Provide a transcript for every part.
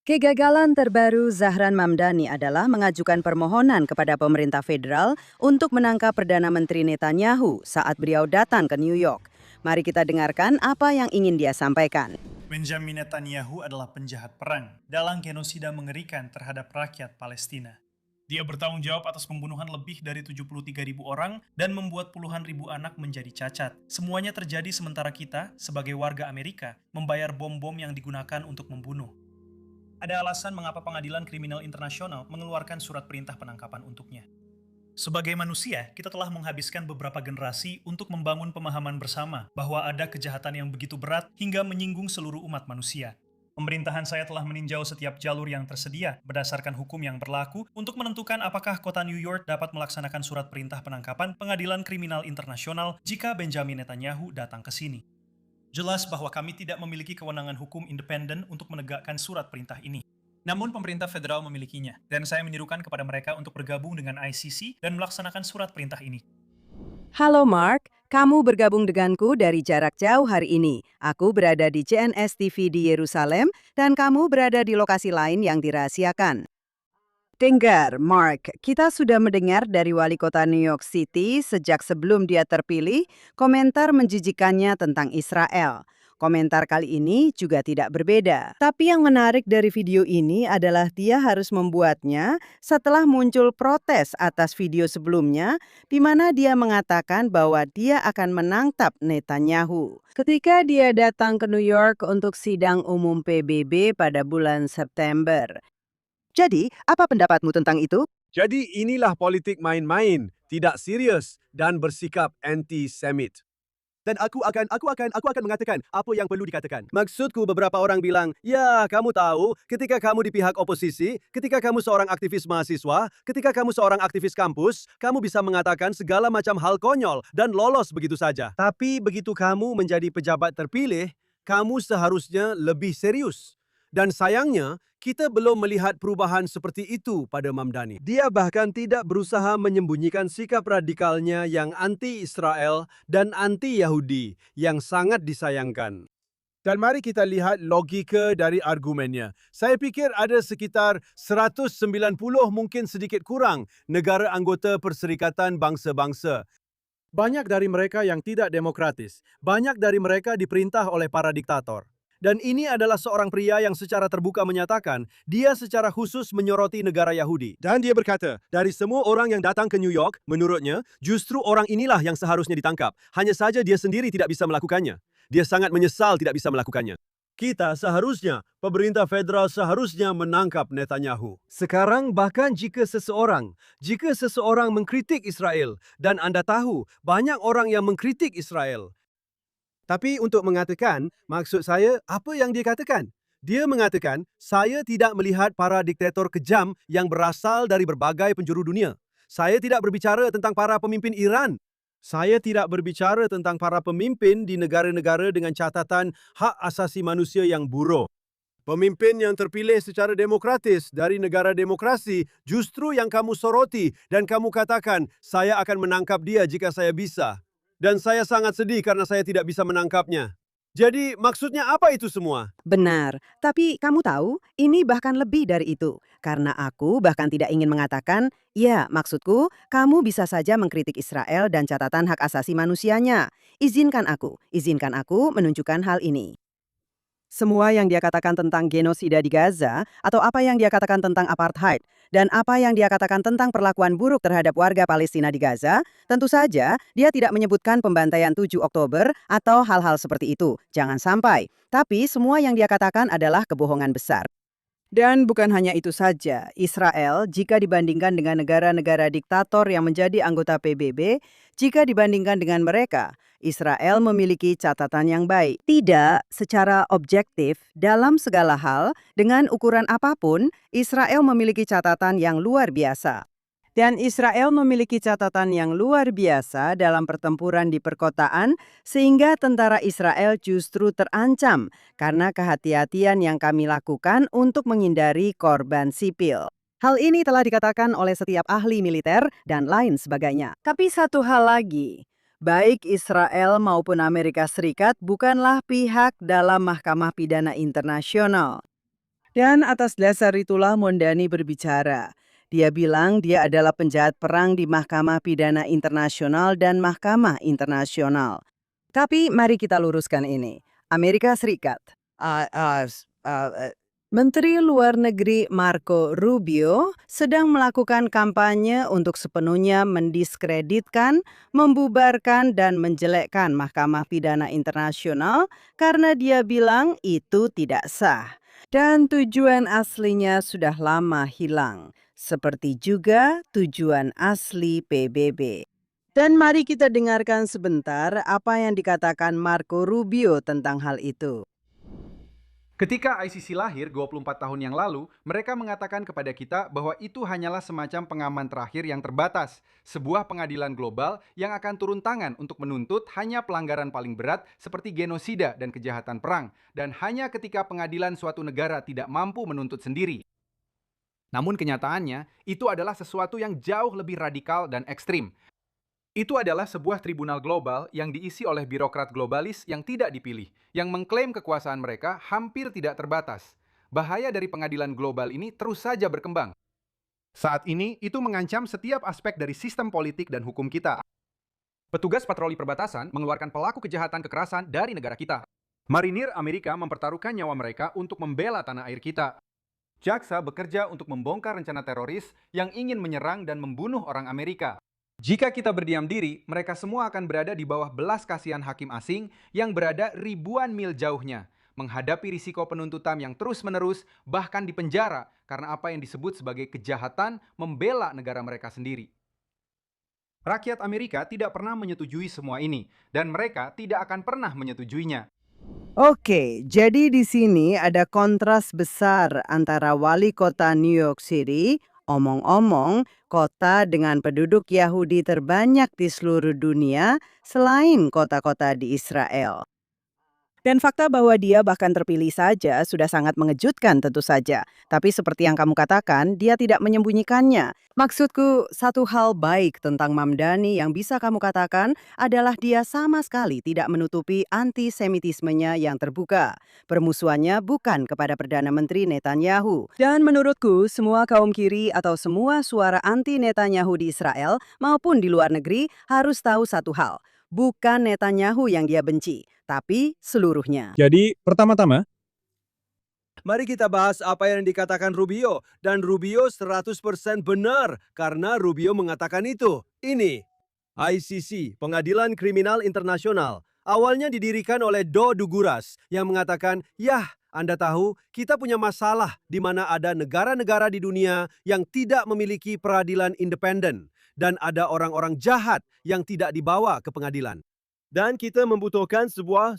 Kegagalan terbaru Zahran Mamdani adalah mengajukan permohonan kepada pemerintah federal untuk menangkap Perdana Menteri Netanyahu saat beliau datang ke New York. Mari kita dengarkan apa yang ingin dia sampaikan. Benjamin Netanyahu adalah penjahat perang dalam genosida mengerikan terhadap rakyat Palestina. Dia bertanggung jawab atas pembunuhan lebih dari 73.000 orang dan membuat puluhan ribu anak menjadi cacat. Semuanya terjadi sementara kita, sebagai warga Amerika, membayar bom-bom yang digunakan untuk membunuh. Ada alasan mengapa Pengadilan Kriminal Internasional mengeluarkan surat perintah penangkapan untuknya. Sebagai manusia, kita telah menghabiskan beberapa generasi untuk membangun pemahaman bersama bahwa ada kejahatan yang begitu berat hingga menyinggung seluruh umat manusia. Pemerintahan saya telah meninjau setiap jalur yang tersedia berdasarkan hukum yang berlaku untuk menentukan apakah kota New York dapat melaksanakan surat perintah penangkapan Pengadilan Kriminal Internasional jika Benjamin Netanyahu datang ke sini. Jelas bahwa kami tidak memiliki kewenangan hukum independen untuk menegakkan surat perintah ini. Namun pemerintah federal memilikinya, dan saya menyerukan kepada mereka untuk bergabung dengan ICC dan melaksanakan surat perintah ini. Halo Mark, kamu bergabung denganku dari jarak jauh hari ini. Aku berada di CNS TV di Yerusalem dan kamu berada di lokasi lain yang dirahasiakan. Dengar, Mark, kita sudah mendengar dari wali kota New York City sejak sebelum dia terpilih, komentar menjijikannya tentang Israel. Komentar kali ini juga tidak berbeda. Tapi yang menarik dari video ini adalah dia harus membuatnya setelah muncul protes atas video sebelumnya, di mana dia mengatakan bahwa dia akan menangkap Netanyahu. Ketika dia datang ke New York untuk sidang umum PBB pada bulan September. Jadi, apa pendapatmu tentang itu? Jadi inilah politik main-main, tidak serius, dan bersikap anti-Semit. Dan aku akan mengatakan apa yang perlu dikatakan. Maksudku beberapa orang bilang, ya kamu tahu, ketika kamu di pihak oposisi, ketika kamu seorang aktivis mahasiswa, ketika kamu seorang aktivis kampus, kamu bisa mengatakan segala macam hal konyol dan lolos begitu saja. Tapi begitu kamu menjadi pejabat terpilih, kamu seharusnya lebih serius. Dan sayangnya, kita belum melihat perubahan seperti itu pada Mamdani. Dia bahkan tidak berusaha menyembunyikan sikap radikalnya yang anti-Israel dan anti-Yahudi yang sangat disayangkan. Dan mari kita lihat logika dari argumennya. Saya pikir ada sekitar 190 mungkin sedikit kurang negara anggota Perserikatan Bangsa-Bangsa. Banyak dari mereka yang tidak demokratis. Banyak dari mereka diperintah oleh para diktator. Dan ini adalah seorang pria yang secara terbuka menyatakan dia secara khusus menyoroti negara Yahudi. Dan dia berkata, dari semua orang yang datang ke New York, menurutnya, justru orang inilah yang seharusnya ditangkap. Hanya saja dia sendiri tidak bisa melakukannya. Dia sangat menyesal tidak bisa melakukannya. Kita seharusnya, pemerintah federal seharusnya menangkap Netanyahu. Sekarang bahkan jika seseorang mengkritik Israel, dan Anda tahu, banyak orang yang mengkritik Israel, tapi untuk mengatakan, maksud saya, apa yang dia katakan? Dia mengatakan, saya tidak melihat para diktator kejam yang berasal dari berbagai penjuru dunia. Saya tidak berbicara tentang para pemimpin Iran. Saya tidak berbicara tentang para pemimpin di negara-negara dengan catatan hak asasi manusia yang buruk. Pemimpin yang terpilih secara demokratis dari negara demokrasi justru yang kamu soroti dan kamu katakan, saya akan menangkap dia jika saya bisa. Dan saya sangat sedih karena saya tidak bisa menangkapnya. Jadi maksudnya apa itu semua? Benar, tapi kamu tahu, ini bahkan lebih dari itu. Karena aku bahkan tidak ingin mengatakan, ya maksudku, kamu bisa saja mengkritik Israel dan catatan hak asasi manusianya. Izinkan aku menunjukkan hal ini. Semua yang dia katakan tentang genosida di Gaza, atau apa yang dia katakan tentang apartheid, dan apa yang dia katakan tentang perlakuan buruk terhadap warga Palestina di Gaza, tentu saja dia tidak menyebutkan pembantaian 7 Oktober atau hal-hal seperti itu. Jangan sampai. Tapi semua yang dia katakan adalah kebohongan besar. Dan bukan hanya itu saja, Israel jika dibandingkan dengan negara-negara diktator yang menjadi anggota PBB, jika dibandingkan dengan mereka, Israel memiliki catatan yang baik. Tidak secara objektif dalam segala hal, dengan ukuran apapun, Israel memiliki catatan yang luar biasa. Dan Israel memiliki catatan yang luar biasa dalam pertempuran di perkotaan, sehingga tentara Israel justru terancam karena kehati-hatian yang kami lakukan untuk menghindari korban sipil. Hal ini telah dikatakan oleh setiap ahli militer dan lain sebagainya. Tapi satu hal lagi, baik Israel maupun Amerika Serikat bukanlah pihak dalam Mahkamah Pidana Internasional. Dan atas dasar itulah Mondani berbicara. Dia bilang dia adalah penjahat perang di Mahkamah Pidana Internasional dan Mahkamah Internasional. Tapi mari kita luruskan ini. Amerika Serikat. Menteri Luar Negeri Marco Rubio sedang melakukan kampanye untuk sepenuhnya mendiskreditkan, membubarkan, dan menjelekkan Mahkamah Pidana Internasional karena dia bilang itu tidak sah. Dan tujuan aslinya sudah lama hilang, seperti juga tujuan asli PBB. Dan mari kita dengarkan sebentar apa yang dikatakan Marco Rubio tentang hal itu. Ketika ICC lahir 24 tahun yang lalu, mereka mengatakan kepada kita bahwa itu hanyalah semacam pengaman terakhir yang terbatas, sebuah pengadilan global yang akan turun tangan untuk menuntut hanya pelanggaran paling berat seperti genosida dan kejahatan perang, dan hanya ketika pengadilan suatu negara tidak mampu menuntut sendiri. Namun kenyataannya, itu adalah sesuatu yang jauh lebih radikal dan ekstrim. Itu adalah sebuah tribunal global yang diisi oleh birokrat globalis yang tidak dipilih, yang mengklaim kekuasaan mereka hampir tidak terbatas. Bahaya dari pengadilan global ini terus saja berkembang. Saat ini, itu mengancam setiap aspek dari sistem politik dan hukum kita. Petugas patroli perbatasan mengeluarkan pelaku kejahatan kekerasan dari negara kita. Marinir Amerika mempertaruhkan nyawa mereka untuk membela tanah air kita. Jaksa bekerja untuk membongkar rencana teroris yang ingin menyerang dan membunuh orang Amerika. Jika kita berdiam diri, mereka semua akan berada di bawah belas kasihan hakim asing yang berada ribuan mil jauhnya, menghadapi risiko penuntutan yang terus-menerus, bahkan di penjara karena apa yang disebut sebagai kejahatan membela negara mereka sendiri. Rakyat Amerika tidak pernah menyetujui semua ini, dan mereka tidak akan pernah menyetujuinya. Oke, jadi di sini ada kontras besar antara wali kota New York City, omong-omong, kota dengan penduduk Yahudi terbanyak di seluruh dunia selain kota-kota di Israel. Dan fakta bahwa dia bahkan terpilih saja sudah sangat mengejutkan tentu saja. Tapi seperti yang kamu katakan, dia tidak menyembunyikannya. Maksudku, satu hal baik tentang Mamdani yang bisa kamu katakan adalah dia sama sekali tidak menutupi antisemitismenya yang terbuka. Permusuhannya bukan kepada Perdana Menteri Netanyahu. Dan menurutku, semua kaum kiri atau semua suara anti Netanyahu di Israel maupun di luar negeri harus tahu satu hal. Bukan Netanyahu yang dia benci, tapi seluruhnya. Jadi, pertama-tama, Mari kita bahas apa yang dikatakan Rubio. Dan Rubio 100% benar karena Rubio mengatakan itu. Ini, ICC, Pengadilan Kriminal Internasional. Awalnya didirikan oleh Do Duguras yang mengatakan, "Yah, Anda tahu, kita punya masalah di mana ada negara-negara di dunia yang tidak memiliki peradilan independen. Dan ada orang-orang jahat yang tidak dibawa ke pengadilan. Dan kita membutuhkan sebuah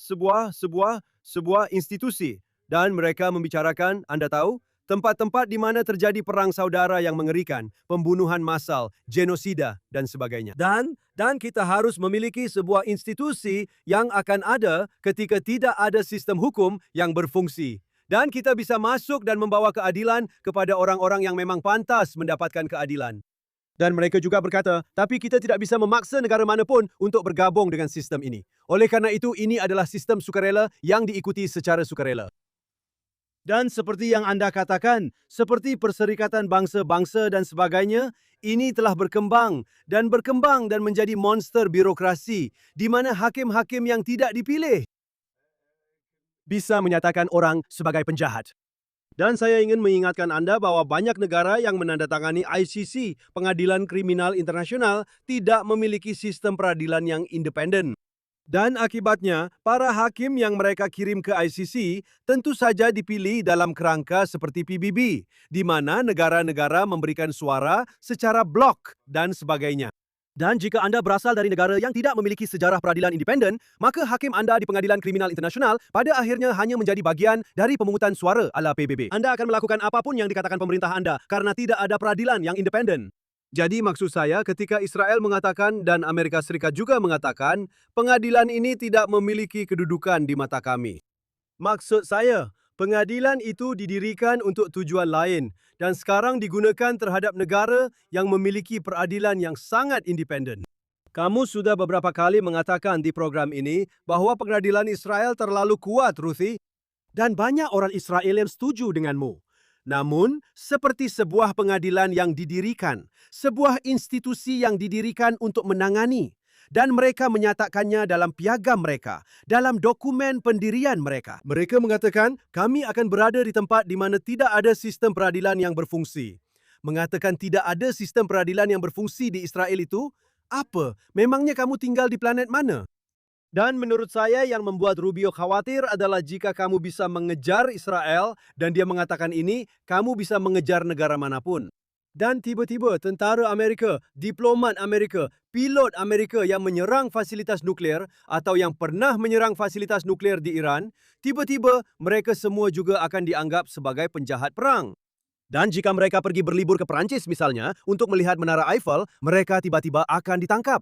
institusi. Dan mereka membicarakan, Anda tahu, tempat-tempat di mana terjadi perang saudara yang mengerikan, pembunuhan massal, genosida, dan sebagainya. Dan kita harus memiliki sebuah institusi yang akan ada ketika tidak ada sistem hukum yang berfungsi. Dan kita bisa masuk dan membawa keadilan kepada orang-orang yang memang pantas mendapatkan keadilan." Dan mereka juga berkata, tapi kita tidak bisa memaksa negara manapun untuk bergabung dengan sistem ini. Oleh karena itu, ini adalah sistem sukarela yang diikuti secara sukarela. Dan seperti yang Anda katakan, seperti Perserikatan Bangsa-Bangsa dan sebagainya, ini telah berkembang dan menjadi monster birokrasi di mana hakim-hakim yang tidak dipilih bisa menyatakan orang sebagai penjahat. Dan saya ingin mengingatkan Anda bahwa banyak negara yang menandatangani ICC, Pengadilan Kriminal Internasional, tidak memiliki sistem peradilan yang independen. Dan akibatnya, para hakim yang mereka kirim ke ICC tentu saja dipilih dalam kerangka seperti PBB, di mana negara-negara memberikan suara secara blok dan sebagainya. Dan jika Anda berasal dari negara yang tidak memiliki sejarah peradilan independen, maka hakim Anda di Pengadilan Kriminal Internasional pada akhirnya hanya menjadi bagian dari pemungutan suara ala PBB. Anda akan melakukan apapun yang dikatakan pemerintah Anda karena tidak ada peradilan yang independen. Jadi maksud saya ketika Israel mengatakan dan Amerika Serikat juga mengatakan, pengadilan ini tidak memiliki kedudukan di mata kami. Maksud saya, pengadilan itu didirikan untuk tujuan lain dan sekarang digunakan terhadap negara yang memiliki peradilan yang sangat independen. Kamu sudah beberapa kali mengatakan di program ini bahwa pengadilan Israel terlalu kuat, Ruthie. Dan banyak orang Israel yang setuju denganmu. Namun, seperti sebuah pengadilan yang didirikan, sebuah institusi yang didirikan untuk menangani, dan mereka menyatakannya dalam piagam mereka, dalam dokumen pendirian mereka. Mereka mengatakan, kami akan berada di tempat di mana tidak ada sistem peradilan yang berfungsi. Mengatakan tidak ada sistem peradilan yang berfungsi di Israel itu? Apa? Memangnya kamu tinggal di planet mana? Dan menurut saya yang membuat Rubio khawatir adalah jika kamu bisa mengejar Israel dan dia mengatakan ini, kamu bisa mengejar negara manapun. Dan tiba-tiba tentara Amerika, diplomat Amerika, pilot Amerika yang menyerang fasilitas nuklear atau yang pernah menyerang fasilitas nuklear di Iran, tiba-tiba mereka semua juga akan dianggap sebagai penjahat perang. Dan jika mereka pergi berlibur ke Perancis misalnya untuk melihat Menara Eiffel, mereka tiba-tiba akan ditangkap.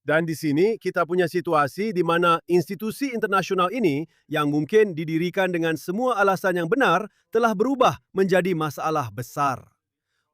Dan di sini kita punya situasi di mana institusi internasional ini yang mungkin didirikan dengan semua alasan yang benar telah berubah menjadi masalah besar.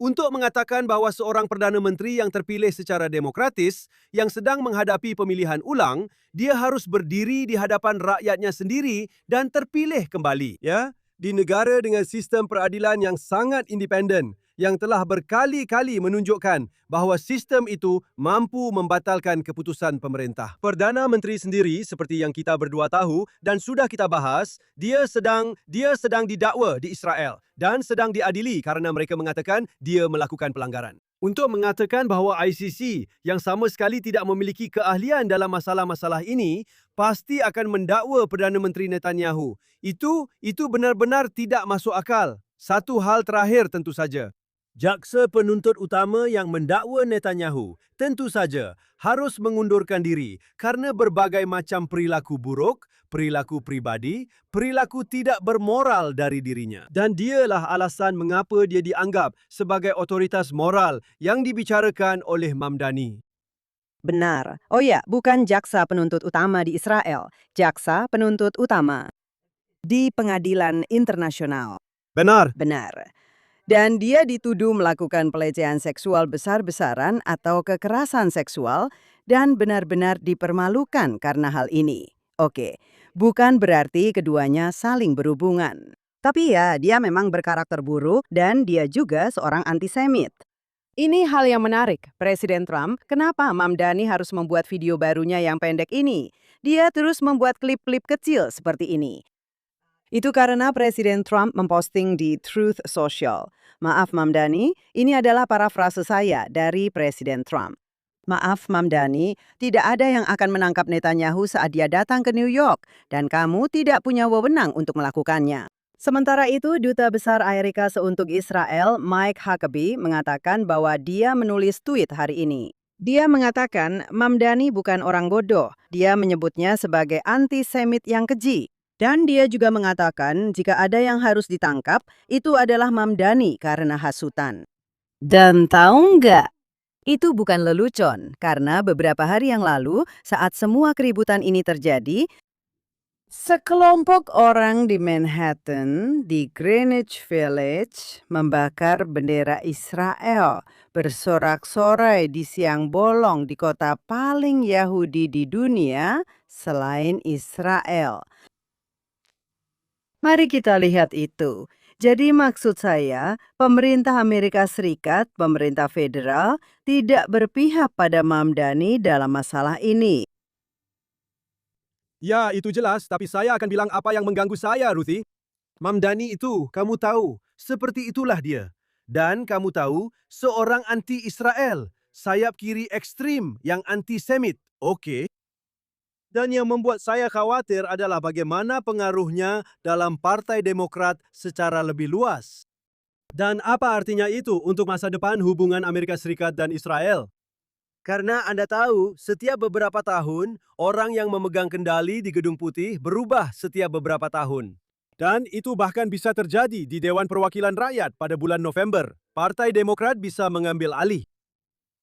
Untuk mengatakan bahwa seorang Perdana Menteri yang terpilih secara demokratis yang sedang menghadapi pemilihan ulang, dia harus berdiri di hadapan rakyatnya sendiri dan terpilih kembali. Ya, di negara dengan sistem peradilan yang sangat independen, yang telah berkali-kali menunjukkan bahawa sistem itu mampu membatalkan keputusan pemerintah. Perdana Menteri sendiri, seperti yang kita berdua tahu dan sudah kita bahas, dia sedang didakwa di Israel dan sedang diadili karena mereka mengatakan dia melakukan pelanggaran. Untuk mengatakan bahawa ICC yang sama sekali tidak memiliki keahlian dalam masalah-masalah ini, pasti akan mendakwa Perdana Menteri Netanyahu. Itu benar-benar tidak masuk akal. Satu hal terakhir tentu saja. Jaksa penuntut utama yang mendakwa Netanyahu tentu saja harus mengundurkan diri karena berbagai macam perilaku buruk, perilaku pribadi, perilaku tidak bermoral dari dirinya. Dan dialah alasan mengapa dia dianggap sebagai otoritas moral yang dibicarakan oleh Mamdani. Benar. Oh ya, bukan jaksa penuntut utama di Israel, jaksa penuntut utama di pengadilan internasional. Benar. Benar. Dan dia dituduh melakukan pelecehan seksual besar-besaran atau kekerasan seksual dan benar-benar dipermalukan karena hal ini. Oke, bukan berarti keduanya saling berhubungan. Tapi ya, dia memang berkarakter buruk dan dia juga seorang antisemit. Ini hal yang menarik, Presiden Trump, kenapa Mamdani harus membuat video barunya yang pendek ini? Dia terus membuat klip-klip kecil seperti ini. Itu karena Presiden Trump memposting di Truth Social. Maaf Mamdani, ini adalah parafrase saya dari Presiden Trump. Maaf Mamdani, tidak ada yang akan menangkap Netanyahu saat dia datang ke New York, dan kamu tidak punya wewenang untuk melakukannya. Sementara itu, Duta Besar Amerika untuk Israel, Mike Huckabee, mengatakan bahwa dia menulis tweet hari ini. Dia mengatakan Mamdani bukan orang bodoh, dia menyebutnya sebagai antisemit yang keji. Dan dia juga mengatakan jika ada yang harus ditangkap, itu adalah Mamdani karena hasutan. Dan tahu nggak? Itu bukan lelucon, karena beberapa hari yang lalu, saat semua keributan ini terjadi, sekelompok orang di Manhattan, di Greenwich Village, membakar bendera Israel, bersorak-sorai di siang bolong di kota paling Yahudi di dunia selain Israel. Mari kita lihat itu. Jadi maksud saya, pemerintah Amerika Serikat, pemerintah federal, tidak berpihak pada Mamdani dalam masalah ini. Ya, itu jelas, tapi saya akan bilang apa yang mengganggu saya, Ruthie. Mamdani itu, kamu tahu, seperti itulah dia. Dan kamu tahu, seorang anti-Israel, sayap kiri ekstrim yang antisemit, oke. Dan yang membuat saya khawatir adalah bagaimana pengaruhnya dalam Partai Demokrat secara lebih luas. Dan apa artinya itu untuk masa depan hubungan Amerika Serikat dan Israel? Karena Anda tahu, setiap beberapa tahun, orang yang memegang kendali di Gedung Putih berubah setiap beberapa tahun. Dan itu bahkan bisa terjadi di Dewan Perwakilan Rakyat pada bulan November. Partai Demokrat bisa mengambil alih.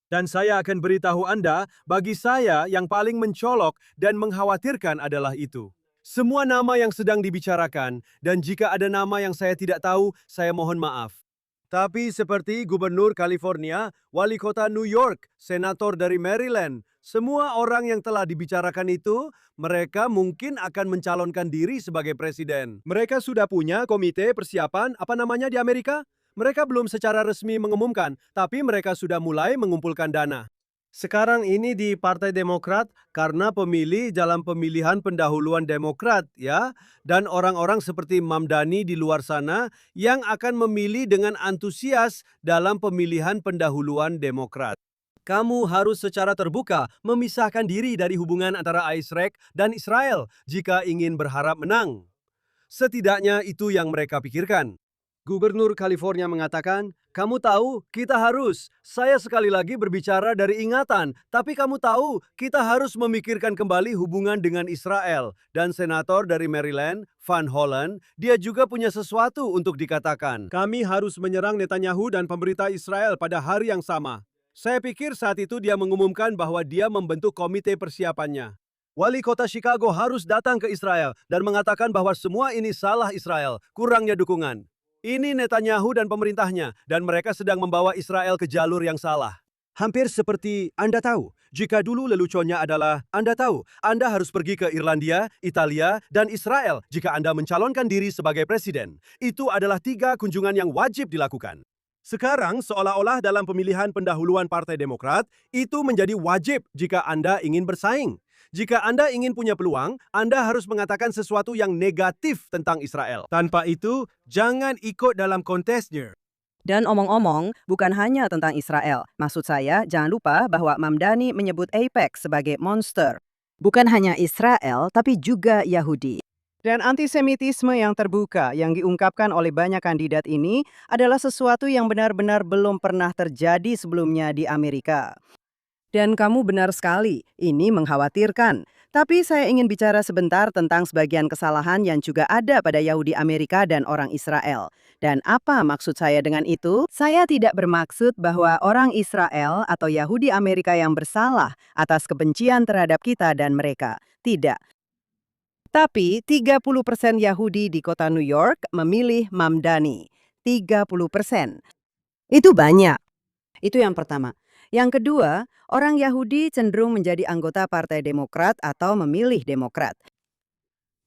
Dan saya akan beritahu Anda, bagi saya yang paling mencolok dan mengkhawatirkan adalah itu. Semua nama yang sedang dibicarakan, dan jika ada nama yang saya tidak tahu, saya mohon maaf. Tapi seperti Gubernur California, Wali Kota New York, Senator dari Maryland, Semua orang yang telah dibicarakan itu, mereka mungkin akan mencalonkan diri sebagai presiden. Mereka sudah punya komite persiapan, di Amerika? Mereka belum secara resmi mengumumkan, tapi mereka sudah mulai mengumpulkan dana. Sekarang ini di Partai Demokrat karena pemilih dalam pemilihan pendahuluan Demokrat, ya, dan orang-orang seperti Mamdani di luar sana yang akan memilih dengan antusias dalam pemilihan pendahuluan Demokrat. Kamu harus secara terbuka memisahkan diri dari hubungan antara Israel dan Israel jika ingin berharap menang. Setidaknya itu yang mereka pikirkan. Gubernur California mengatakan, kamu tahu, kita harus. Saya sekali lagi berbicara dari ingatan, tapi kamu tahu, kita harus memikirkan kembali hubungan dengan Israel. Dan senator dari Maryland, Van Hollen, dia juga punya sesuatu untuk dikatakan. Kami harus menyerang Netanyahu dan pemerintah Israel pada hari yang sama. Saya pikir saat itu dia mengumumkan bahwa dia membentuk komite persiapannya. Wali kota Chicago harus datang ke Israel dan mengatakan bahwa semua ini salah Israel, kurangnya dukungan. Ini Netanyahu dan pemerintahnya, dan mereka sedang membawa Israel ke jalur yang salah. Hampir seperti Anda tahu, jika dulu leluconnya adalah Anda tahu, Anda harus pergi ke Irlandia, Italia, dan Israel jika Anda mencalonkan diri sebagai presiden. Itu adalah 3 kunjungan yang wajib dilakukan. Sekarang, seolah-olah dalam pemilihan pendahuluan Partai Demokrat, itu menjadi wajib jika Anda ingin bersaing. Jika Anda ingin punya peluang, Anda harus mengatakan sesuatu yang negatif tentang Israel. Tanpa itu, jangan ikut dalam kontesnya. Dan omong-omong, bukan hanya tentang Israel. Maksud saya, jangan lupa bahwa Mamdani menyebut AIPAC sebagai monster. Bukan hanya Israel, tapi juga Yahudi. Dan antisemitisme yang terbuka yang diungkapkan oleh banyak kandidat ini adalah sesuatu yang benar-benar belum pernah terjadi sebelumnya di Amerika. Dan kamu benar sekali, ini mengkhawatirkan. Tapi saya ingin bicara sebentar tentang sebagian kesalahan yang juga ada pada Yahudi Amerika dan orang Israel. Dan apa maksud saya dengan itu? Saya tidak bermaksud bahwa orang Israel atau Yahudi Amerika yang bersalah atas kebencian terhadap kita dan mereka. Tidak. Tapi 30% Yahudi di kota New York memilih Mamdani. 30%. Itu banyak. Itu yang pertama. Yang kedua, orang Yahudi cenderung menjadi anggota Partai Demokrat atau memilih Demokrat.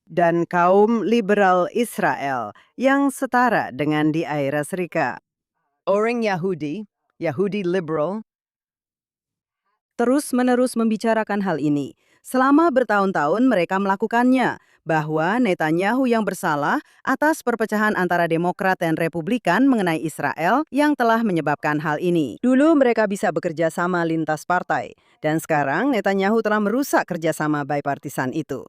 Dan kaum liberal Israel yang setara dengan di Amerika Serikat. Orang Yahudi liberal, terus-menerus membicarakan hal ini. Selama bertahun-tahun mereka melakukannya, bahwa Netanyahu yang bersalah atas perpecahan antara Demokrat dan Republikan mengenai Israel yang telah menyebabkan hal ini. Dulu mereka bisa bekerja sama lintas partai, dan sekarang Netanyahu telah merusak kerjasama bipartisan itu.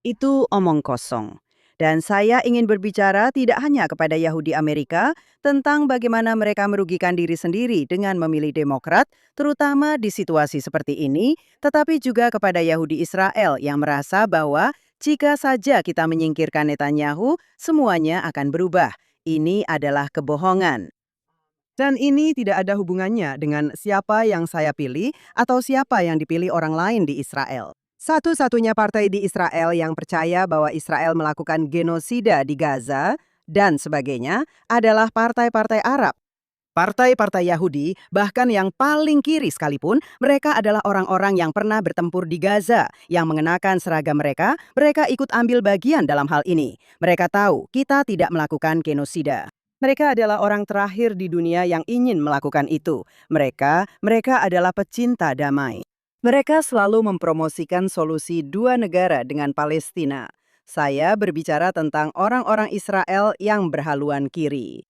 Itu omong kosong. Dan saya ingin berbicara tidak hanya kepada Yahudi Amerika tentang bagaimana mereka merugikan diri sendiri dengan memilih Demokrat, terutama di situasi seperti ini, tetapi juga kepada Yahudi Israel yang merasa bahwa jika saja kita menyingkirkan Netanyahu, semuanya akan berubah. Ini adalah kebohongan. Dan ini tidak ada hubungannya dengan siapa yang saya pilih atau siapa yang dipilih orang lain di Israel. Satu-satunya partai di Israel yang percaya bahwa Israel melakukan genosida di Gaza dan sebagainya adalah partai-partai Arab. Partai-partai Yahudi, bahkan yang paling kiri sekalipun, mereka adalah orang-orang yang pernah bertempur di Gaza, yang mengenakan seragam mereka ikut ambil bagian dalam hal ini. Mereka tahu kita tidak melakukan genosida. Mereka adalah orang terakhir di dunia yang ingin melakukan itu. Mereka adalah pecinta damai. Mereka selalu mempromosikan solusi 2 negara dengan Palestina. Saya berbicara tentang orang-orang Israel yang berhaluan kiri.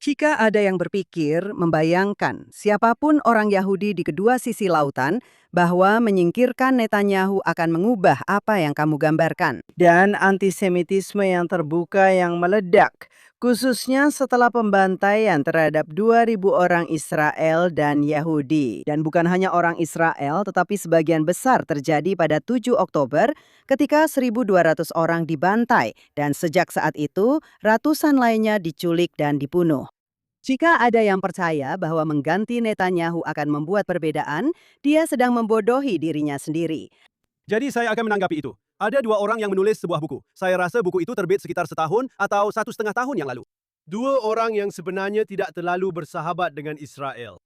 Jika ada yang berpikir, membayangkan siapapun orang Yahudi di kedua sisi lautan, bahwa menyingkirkan Netanyahu akan mengubah apa yang kamu gambarkan. Dan antisemitisme yang terbuka yang meledak, khususnya setelah pembantaian terhadap 2.000 orang Israel dan Yahudi. Dan bukan hanya orang Israel, tetapi sebagian besar terjadi pada 7 Oktober ketika 1.200 orang dibantai. Dan sejak saat itu, ratusan lainnya diculik dan dibunuh. Jika ada yang percaya bahwa mengganti Netanyahu akan membuat perbedaan, dia sedang membodohi dirinya sendiri. Jadi saya akan menanggapi itu. Ada 2 orang yang menulis sebuah buku. Saya rasa buku itu terbit sekitar setahun atau 1,5 tahun yang lalu. 2 orang yang sebenarnya tidak terlalu bersahabat dengan Israel.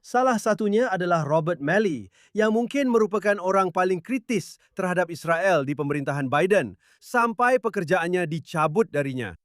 Salah satunya adalah Robert Malley, yang mungkin merupakan orang paling kritis terhadap Israel di pemerintahan Biden, sampai pekerjaannya dicabut darinya.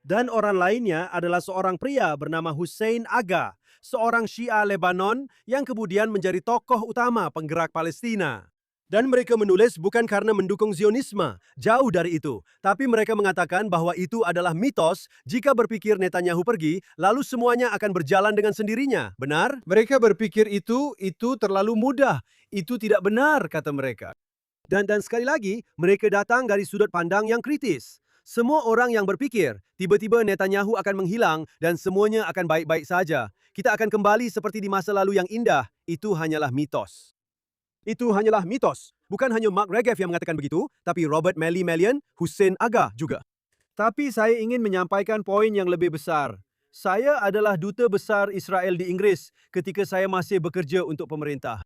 Dan orang lainnya adalah seorang pria bernama Hussein Aga, seorang Syiah Lebanon yang kemudian menjadi tokoh utama penggerak Palestina. Dan mereka menulis bukan karena mendukung Zionisme, jauh dari itu. Tapi mereka mengatakan bahwa itu adalah mitos jika berpikir Netanyahu pergi, lalu semuanya akan berjalan dengan sendirinya. Benar? Mereka berpikir itu terlalu mudah. Itu tidak benar, kata mereka. Dan sekali lagi, mereka datang dari sudut pandang yang kritis. Semua orang yang berpikir, tiba-tiba Netanyahu akan menghilang dan semuanya akan baik-baik saja. Kita akan kembali seperti di masa lalu yang indah. Itu hanyalah mitos. Itu hanyalah mitos. Bukan hanya Mark Regev yang mengatakan begitu, tapi Robert Malley-Malian, Hussein Aga juga. Tapi saya ingin menyampaikan poin yang lebih besar. Saya adalah duta besar Israel di Inggris ketika saya masih bekerja untuk pemerintah.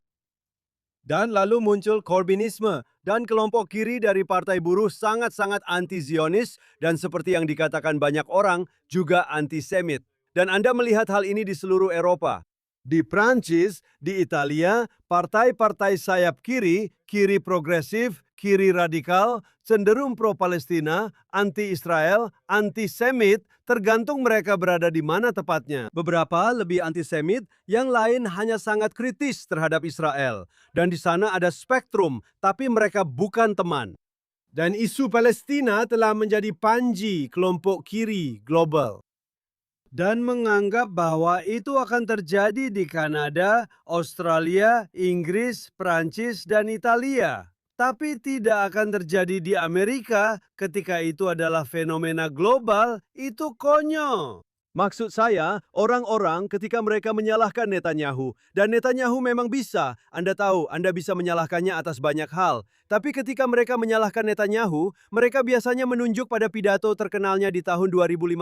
Dan lalu muncul Corbynisme dan kelompok kiri dari Partai Buruh sangat-sangat anti-Zionis dan seperti yang dikatakan banyak orang juga antisemit. Dan Anda melihat hal ini di seluruh Eropa. Di Prancis, di Italia, partai-partai sayap kiri, kiri progresif, kiri radikal, cenderung pro-Palestina, anti-Israel, anti-Semit, tergantung mereka berada di mana tepatnya. Beberapa lebih anti-Semit, yang lain hanya sangat kritis terhadap Israel. Dan di sana ada spektrum, tapi mereka bukan teman. Dan isu Palestina telah menjadi panji kelompok kiri global. Dan menganggap bahwa itu akan terjadi di Kanada, Australia, Inggris, Prancis, dan Italia. Tapi tidak akan terjadi di Amerika ketika itu adalah fenomena global, itu konyol. Maksud saya, orang-orang ketika mereka menyalahkan Netanyahu, dan Netanyahu memang bisa, Anda tahu, Anda bisa menyalahkannya atas banyak hal. Tapi ketika mereka menyalahkan Netanyahu, mereka biasanya menunjuk pada pidato terkenalnya di tahun 2015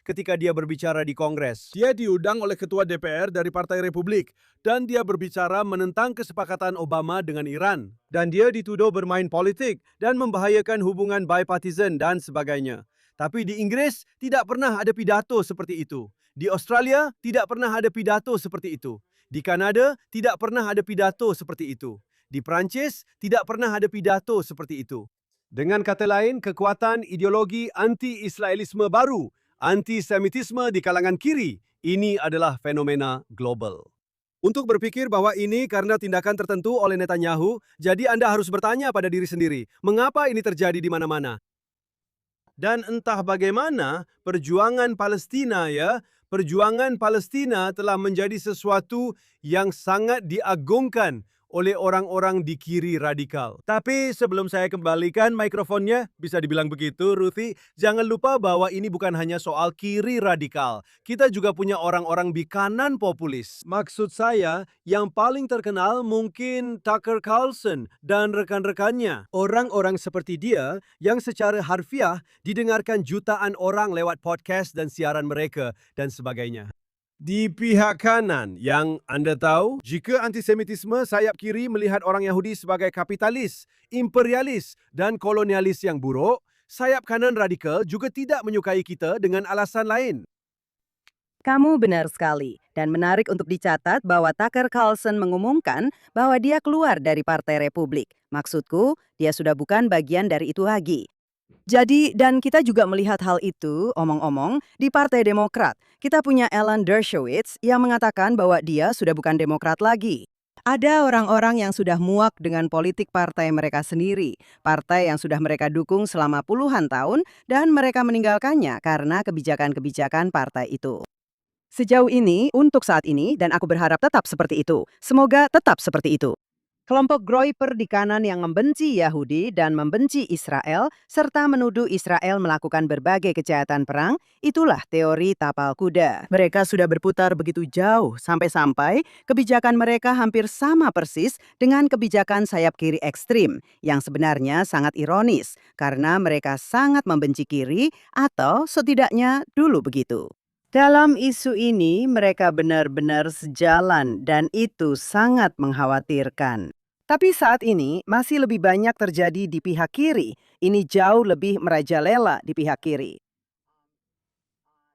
ketika dia berbicara di Kongres. Dia diundang oleh Ketua DPR dari Partai Republik, dan dia berbicara menentang kesepakatan Obama dengan Iran. Dan dia dituduh bermain politik dan membahayakan hubungan bipartisan dan sebagainya. Tapi di Inggris tidak pernah ada pidato seperti itu. Di Australia tidak pernah ada pidato seperti itu. Di Kanada tidak pernah ada pidato seperti itu. Di Prancis tidak pernah ada pidato seperti itu. Dengan kata lain, kekuatan ideologi anti-Israelisme baru, anti-Semitisme di kalangan kiri, ini adalah fenomena global. Untuk berpikir bahwa ini karena tindakan tertentu oleh Netanyahu, jadi Anda harus bertanya pada diri sendiri, mengapa ini terjadi di mana-mana? Dan entah bagaimana perjuangan Palestina telah menjadi sesuatu yang sangat diagungkan oleh orang-orang di kiri radikal. Tapi sebelum saya kembalikan mikrofonnya, bisa dibilang begitu, Ruthie, jangan lupa bahwa ini bukan hanya soal kiri radikal. Kita juga punya orang-orang di kanan populis. Maksud saya, yang paling terkenal mungkin Tucker Carlson dan rekan-rekannya. Orang-orang seperti dia yang secara harfiah didengarkan jutaan orang lewat podcast dan siaran mereka dan sebagainya. Di pihak kanan yang Anda tahu, jika antisemitisme sayap kiri melihat orang Yahudi sebagai kapitalis, imperialis, dan kolonialis yang buruk, sayap kanan radikal juga tidak menyukai kita dengan alasan lain. Kamu benar sekali, dan menarik untuk dicatat bahwa Tucker Carlson mengumumkan bahwa dia keluar dari Partai Republik. Maksudku, dia sudah bukan bagian dari itu lagi. Jadi, dan kita juga melihat hal itu, omong-omong, di Partai Demokrat. Kita punya Alan Dershowitz yang mengatakan bahwa dia sudah bukan Demokrat lagi. Ada orang-orang yang sudah muak dengan politik partai mereka sendiri, partai yang sudah mereka dukung selama puluhan tahun, dan mereka meninggalkannya karena kebijakan-kebijakan partai itu. Sejauh ini, untuk saat ini, dan aku berharap tetap seperti itu. Semoga tetap seperti itu. Kelompok Groyper di kanan yang membenci Yahudi dan membenci Israel, serta menuduh Israel melakukan berbagai kejahatan perang, itulah teori tapal kuda. Mereka sudah berputar begitu jauh, sampai-sampai kebijakan mereka hampir sama persis dengan kebijakan sayap kiri ekstrim, yang sebenarnya sangat ironis, karena mereka sangat membenci kiri, atau setidaknya dulu begitu. Dalam isu ini, mereka benar-benar sejalan dan itu sangat mengkhawatirkan. Tapi saat ini masih lebih banyak terjadi di pihak kiri. Ini jauh lebih merajalela di pihak kiri.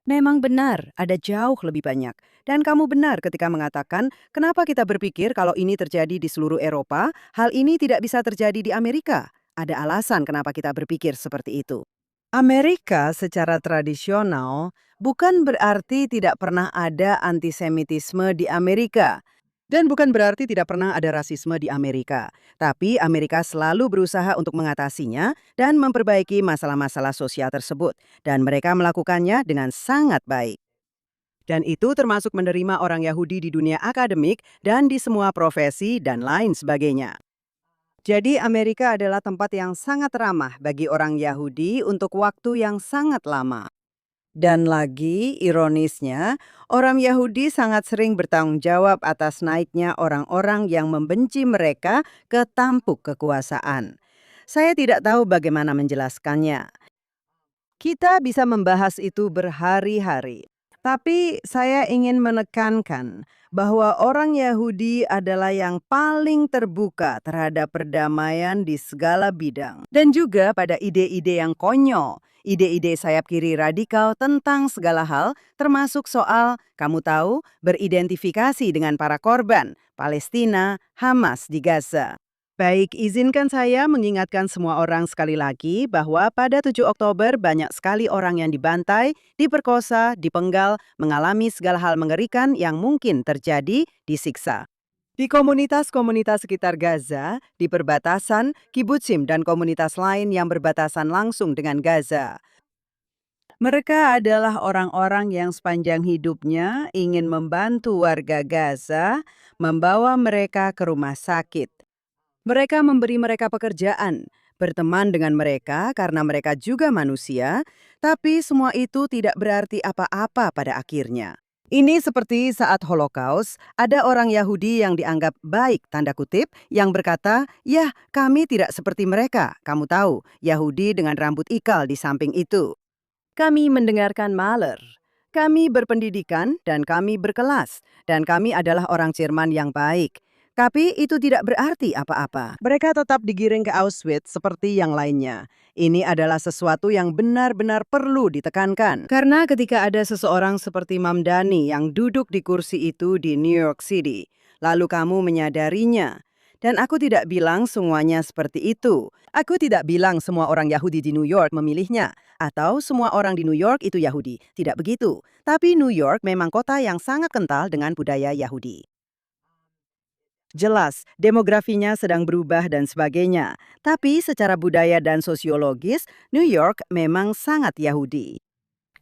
Memang benar, ada jauh lebih banyak. Dan kamu benar ketika mengatakan kenapa kita berpikir kalau ini terjadi di seluruh Eropa, hal ini tidak bisa terjadi di Amerika. Ada alasan kenapa kita berpikir seperti itu. Amerika secara tradisional bukan berarti tidak pernah ada antisemitisme di Amerika. Dan bukan berarti tidak pernah ada rasisme di Amerika. Tapi Amerika selalu berusaha untuk mengatasinya dan memperbaiki masalah-masalah sosial tersebut. Dan mereka melakukannya dengan sangat baik. Dan itu termasuk menerima orang Yahudi di dunia akademik dan di semua profesi dan lain sebagainya. Jadi Amerika adalah tempat yang sangat ramah bagi orang Yahudi untuk waktu yang sangat lama. Dan lagi, ironisnya, orang Yahudi sangat sering bertanggung jawab atas naiknya orang-orang yang membenci mereka ke tampuk kekuasaan. Saya tidak tahu bagaimana menjelaskannya. Kita bisa membahas itu berhari-hari. Tapi saya ingin menekankan bahwa orang Yahudi adalah yang paling terbuka terhadap perdamaian di segala bidang. Dan juga pada ide-ide yang konyol, ide-ide sayap kiri radikal tentang segala hal, termasuk soal, kamu tahu, beridentifikasi dengan para korban, Palestina, Hamas di Gaza. Baik, izinkan saya mengingatkan semua orang sekali lagi bahwa pada 7 Oktober banyak sekali orang yang dibantai, diperkosa, dipenggal, mengalami segala hal mengerikan yang mungkin terjadi, disiksa. Di komunitas-komunitas sekitar Gaza, di perbatasan, kibutzim dan komunitas lain yang berbatasan langsung dengan Gaza. Mereka adalah orang-orang yang sepanjang hidupnya ingin membantu warga Gaza, membawa mereka ke rumah sakit. Mereka memberi mereka pekerjaan, berteman dengan mereka karena mereka juga manusia, tapi semua itu tidak berarti apa-apa pada akhirnya. Ini seperti saat Holocaust, ada orang Yahudi yang dianggap baik, tanda kutip, yang berkata, "Ya, kami tidak seperti mereka." Kamu tahu, Yahudi dengan rambut ikal di samping itu. Kami mendengarkan Mahler. Kami berpendidikan dan kami berkelas, dan kami adalah orang Jerman yang baik. Tapi itu tidak berarti apa-apa. Mereka tetap digiring ke Auschwitz seperti yang lainnya. Ini adalah sesuatu yang benar-benar perlu ditekankan. Karena ketika ada seseorang seperti Mamdani yang duduk di kursi itu di New York City, lalu kamu menyadarinya. Dan aku tidak bilang semuanya seperti itu. Aku tidak bilang semua orang Yahudi di New York memilihnya. Atau semua orang di New York itu Yahudi. Tidak begitu. Tapi New York memang kota yang sangat kental dengan budaya Yahudi. Jelas, demografinya sedang berubah dan sebagainya. Tapi secara budaya dan sosiologis, New York memang sangat Yahudi.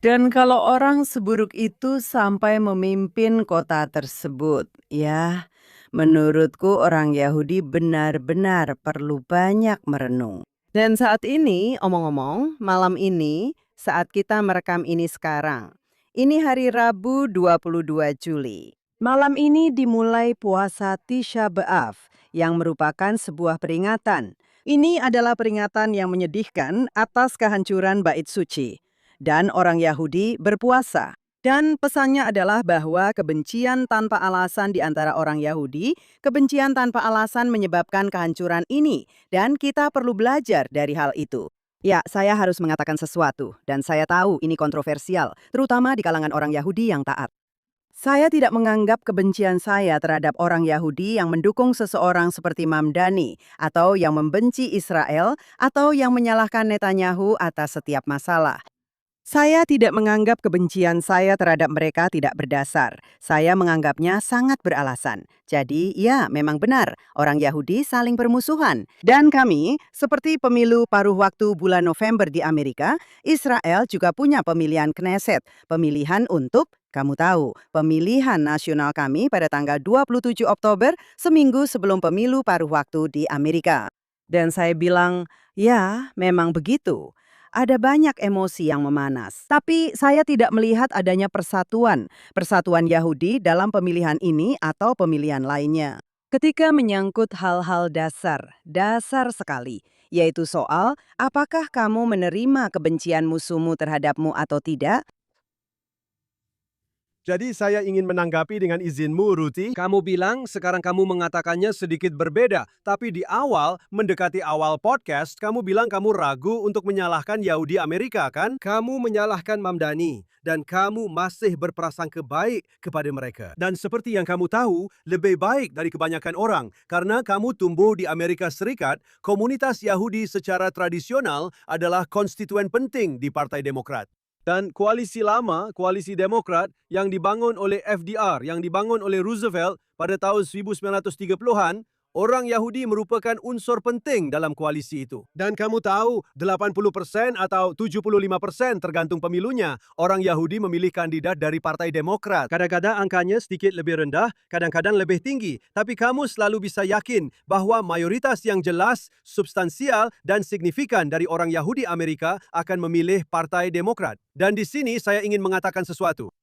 Dan kalau orang seburuk itu sampai memimpin kota tersebut, ya, menurutku orang Yahudi benar-benar perlu banyak merenung. Dan saat ini, omong-omong, malam ini, saat kita merekam ini sekarang, ini hari Rabu 22 Juli. Malam ini dimulai puasa Tisha B'Av yang merupakan sebuah peringatan. Ini adalah peringatan yang menyedihkan atas kehancuran Bait Suci. Dan orang Yahudi berpuasa. Dan pesannya adalah bahwa kebencian tanpa alasan di antara orang Yahudi, kebencian tanpa alasan menyebabkan kehancuran ini. Dan kita perlu belajar dari hal itu. Ya, saya harus mengatakan sesuatu. Dan saya tahu ini kontroversial, terutama di kalangan orang Yahudi yang taat. Saya tidak menganggap kebencian saya terhadap orang Yahudi yang mendukung seseorang seperti Mamdani, atau yang membenci Israel, atau yang menyalahkan Netanyahu atas setiap masalah. Saya tidak menganggap kebencian saya terhadap mereka tidak berdasar. Saya menganggapnya sangat beralasan. Jadi, ya, memang benar, orang Yahudi saling bermusuhan. Dan kami, seperti pemilu paruh waktu bulan November di Amerika, Israel juga punya pemilihan Knesset, pemilihan untuk, kamu tahu, pemilihan nasional kami pada tanggal 27 Oktober, seminggu sebelum pemilu paruh waktu di Amerika. Dan saya bilang, ya, memang begitu. Ada banyak emosi yang memanas. Tapi saya tidak melihat adanya persatuan Yahudi dalam pemilihan ini atau pemilihan lainnya. Ketika menyangkut hal-hal dasar sekali, yaitu soal apakah kamu menerima kebencian musuhmu terhadapmu atau tidak, Jadi saya ingin menanggapi dengan izinmu, Ruti. Kamu bilang sekarang kamu mengatakannya sedikit berbeda, tapi di awal, mendekati awal podcast, kamu bilang kamu ragu untuk menyalahkan Yahudi Amerika, kan? Kamu menyalahkan Mamdani, dan kamu masih berprasangka baik kepada mereka. Dan seperti yang kamu tahu, lebih baik dari kebanyakan orang, karena kamu tumbuh di Amerika Serikat, komunitas Yahudi secara tradisional adalah konstituen penting di Partai Demokrat. Dan koalisi lama, koalisi Demokrat yang dibangun oleh FDR, yang dibangun oleh Roosevelt pada tahun 1930-an, orang Yahudi merupakan unsur penting dalam koalisi itu. Dan kamu tahu, 80% atau 75% tergantung pemilunya, orang Yahudi memilih kandidat dari Partai Demokrat. Kadang-kadang angkanya sedikit lebih rendah, kadang-kadang lebih tinggi. Tapi kamu selalu bisa yakin bahwa mayoritas yang jelas, substansial, dan signifikan dari orang Yahudi Amerika akan memilih Partai Demokrat. Dan di sini saya ingin mengatakan sesuatu.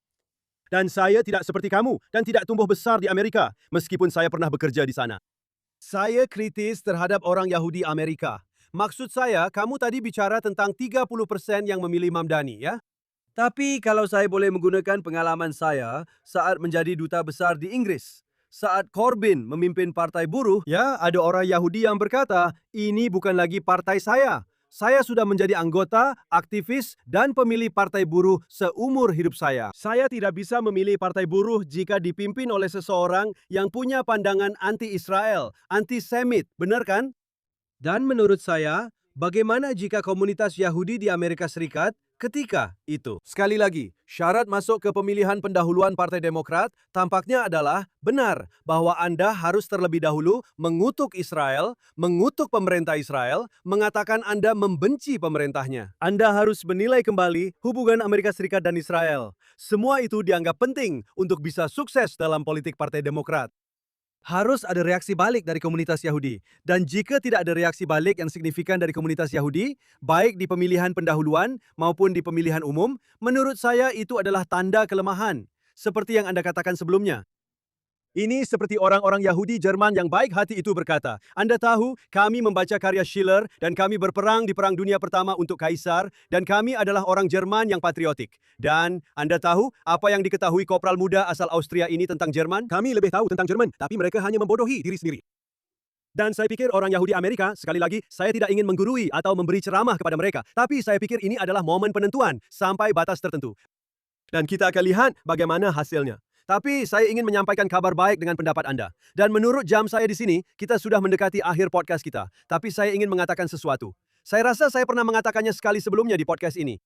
Dan saya tidak seperti kamu dan tidak tumbuh besar di Amerika, meskipun saya pernah bekerja di sana. Saya kritis terhadap orang Yahudi Amerika. Maksud saya, kamu tadi bicara tentang 30% yang memilih Mamdani, ya? Tapi kalau saya boleh menggunakan pengalaman saya saat menjadi duta besar di Inggris, saat Corbyn memimpin Partai Buruh, ya, ada orang Yahudi yang berkata, ini bukan lagi partai saya. Saya sudah menjadi anggota, aktivis, dan pemilih Partai Buruh seumur hidup saya. Saya tidak bisa memilih Partai Buruh jika dipimpin oleh seseorang yang punya pandangan anti-Israel, anti-Semit, benar kan? Dan menurut saya, bagaimana jika komunitas Yahudi di Amerika Serikat ketika itu? Sekali lagi, syarat masuk ke pemilihan pendahuluan Partai Demokrat tampaknya adalah benar bahwa Anda harus terlebih dahulu mengutuk Israel, mengutuk pemerintah Israel, mengatakan Anda membenci pemerintahnya. Anda harus menilai kembali hubungan Amerika Serikat dan Israel. Semua itu dianggap penting untuk bisa sukses dalam politik Partai Demokrat. Harus ada reaksi balik dari komunitas Yahudi. Dan jika tidak ada reaksi balik yang signifikan dari komunitas Yahudi, baik di pemilihan pendahuluan maupun di pemilihan umum, menurut saya itu adalah tanda kelemahan. Seperti yang Anda katakan sebelumnya. Ini seperti orang-orang Yahudi Jerman yang baik hati itu berkata, Anda tahu, kami membaca karya Schiller dan kami berperang di Perang Dunia Pertama untuk Kaisar dan kami adalah orang Jerman yang patriotik. Dan Anda tahu apa yang diketahui kopral muda asal Austria ini tentang Jerman? Kami lebih tahu tentang Jerman, tapi mereka hanya membodohi diri sendiri. Dan saya pikir orang Yahudi Amerika, sekali lagi, saya tidak ingin menggurui atau memberi ceramah kepada mereka, tapi saya pikir ini adalah momen penentuan sampai batas tertentu. Dan kita akan lihat bagaimana hasilnya. Tapi saya ingin menyampaikan kabar baik dengan pendapat Anda. Dan menurut jam saya di sini, kita sudah mendekati akhir podcast kita. Tapi saya ingin mengatakan sesuatu. Saya rasa saya pernah mengatakannya sekali sebelumnya di podcast ini.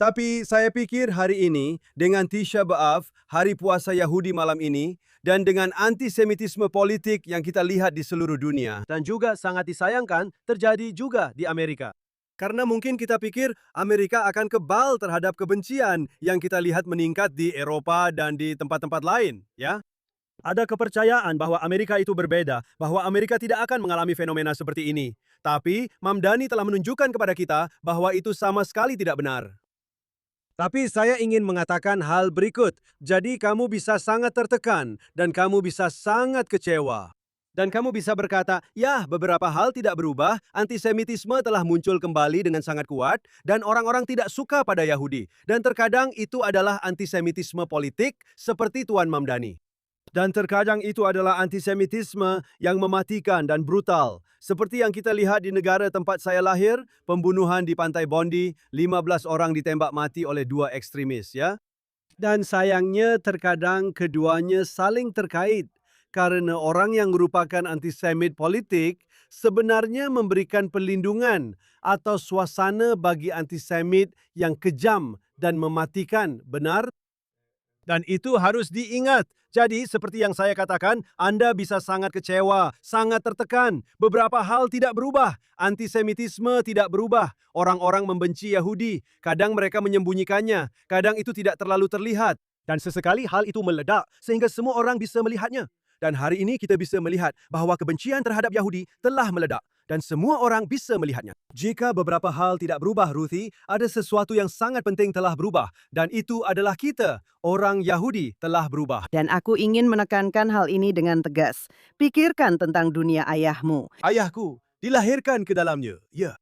Tapi saya pikir hari ini, dengan Tisha B'Av, hari puasa Yahudi malam ini, dan dengan antisemitisme politik yang kita lihat di seluruh dunia, dan juga sangat disayangkan terjadi juga di Amerika. Karena mungkin kita pikir Amerika akan kebal terhadap kebencian yang kita lihat meningkat di Eropa dan di tempat-tempat lain, ya. Ada kepercayaan bahwa Amerika itu berbeda, bahwa Amerika tidak akan mengalami fenomena seperti ini. Tapi Mamdani telah menunjukkan kepada kita bahwa itu sama sekali tidak benar. Tapi saya ingin mengatakan hal berikut. Jadi kamu bisa sangat tertekan dan kamu bisa sangat kecewa. Dan kamu bisa berkata, ya beberapa hal tidak berubah, antisemitisme telah muncul kembali dengan sangat kuat, dan orang-orang tidak suka pada Yahudi. Dan terkadang itu adalah antisemitisme politik seperti Tuan Mamdani. Dan terkadang itu adalah antisemitisme yang mematikan dan brutal. Seperti yang kita lihat di negara tempat saya lahir, pembunuhan di Pantai Bondi, 15 orang ditembak mati oleh 2 ekstremis, ya. Dan sayangnya terkadang keduanya saling terkait. Karena orang yang merupakan antisemit politik sebenarnya memberikan perlindungan atau suasana bagi antisemit yang kejam dan mematikan, benar? Dan itu harus diingat. Jadi seperti yang saya katakan, Anda bisa sangat kecewa, sangat tertekan. Beberapa hal tidak berubah. Antisemitisme tidak berubah. Orang-orang membenci Yahudi. Kadang mereka menyembunyikannya. Kadang itu tidak terlalu terlihat. Dan sesekali hal itu meledak sehingga semua orang bisa melihatnya. Dan hari ini kita bisa melihat bahwa kebencian terhadap Yahudi telah meledak dan semua orang bisa melihatnya. Jika beberapa hal tidak berubah, Ruthie, ada sesuatu yang sangat penting telah berubah dan itu adalah kita, orang Yahudi telah berubah. Dan aku ingin menekankan hal ini dengan tegas. Pikirkan tentang dunia ayahmu. Ayahku dilahirkan ke dalamnya, ya.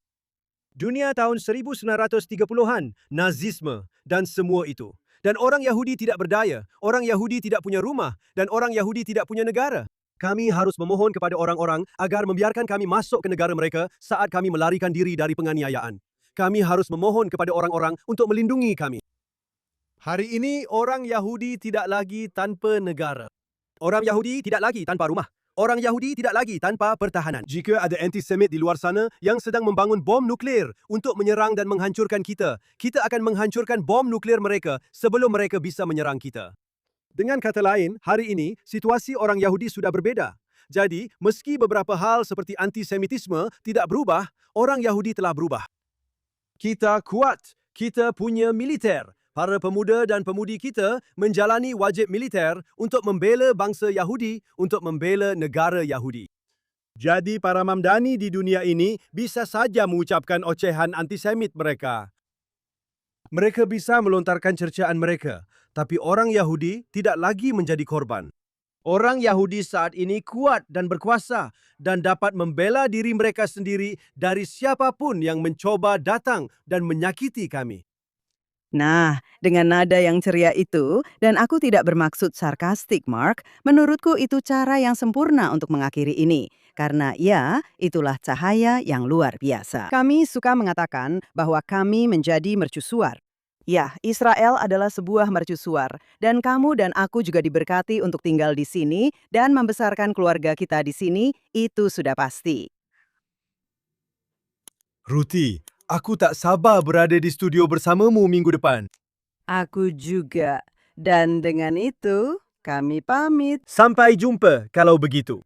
Dunia tahun 1930-an, Nazisme dan semua itu. Dan orang Yahudi tidak berdaya, orang Yahudi tidak punya rumah, dan orang Yahudi tidak punya negara. Kami harus memohon kepada orang-orang agar membiarkan kami masuk ke negara mereka saat kami melarikan diri dari penganiayaan. Kami harus memohon kepada orang-orang untuk melindungi kami. Hari ini orang Yahudi tidak lagi tanpa negara. Orang Yahudi tidak lagi tanpa rumah. Orang Yahudi tidak lagi tanpa pertahanan. Jika ada antisemit di luar sana yang sedang membangun bom nuklear untuk menyerang dan menghancurkan kita, kita akan menghancurkan bom nuklear mereka sebelum mereka bisa menyerang kita. Dengan kata lain, hari ini situasi orang Yahudi sudah berbeda. Jadi, meski beberapa hal seperti antisemitisme tidak berubah, orang Yahudi telah berubah. Kita kuat, kita punya militer. Para pemuda dan pemudi kita menjalani wajib militer untuk membela bangsa Yahudi, untuk membela negara Yahudi. Jadi para mamdani di dunia ini bisa saja mengucapkan ocehan antisemit mereka. Mereka bisa melontarkan cercaan mereka, tapi orang Yahudi tidak lagi menjadi korban. Orang Yahudi saat ini kuat dan berkuasa dan dapat membela diri mereka sendiri dari siapapun yang mencoba datang dan menyakiti kami. Nah, dengan nada yang ceria itu, dan aku tidak bermaksud sarkastik, Mark, menurutku itu cara yang sempurna untuk mengakhiri ini. Karena ya, itulah cahaya yang luar biasa. Kami suka mengatakan bahwa kami menjadi mercusuar. Ya, Israel adalah sebuah mercusuar, dan kamu dan aku juga diberkati untuk tinggal di sini dan membesarkan keluarga kita di sini, itu sudah pasti. Ruti, aku tak sabar berada di studio bersamamu minggu depan. Aku juga. Dan dengan itu, kami pamit. Sampai jumpa kalau begitu.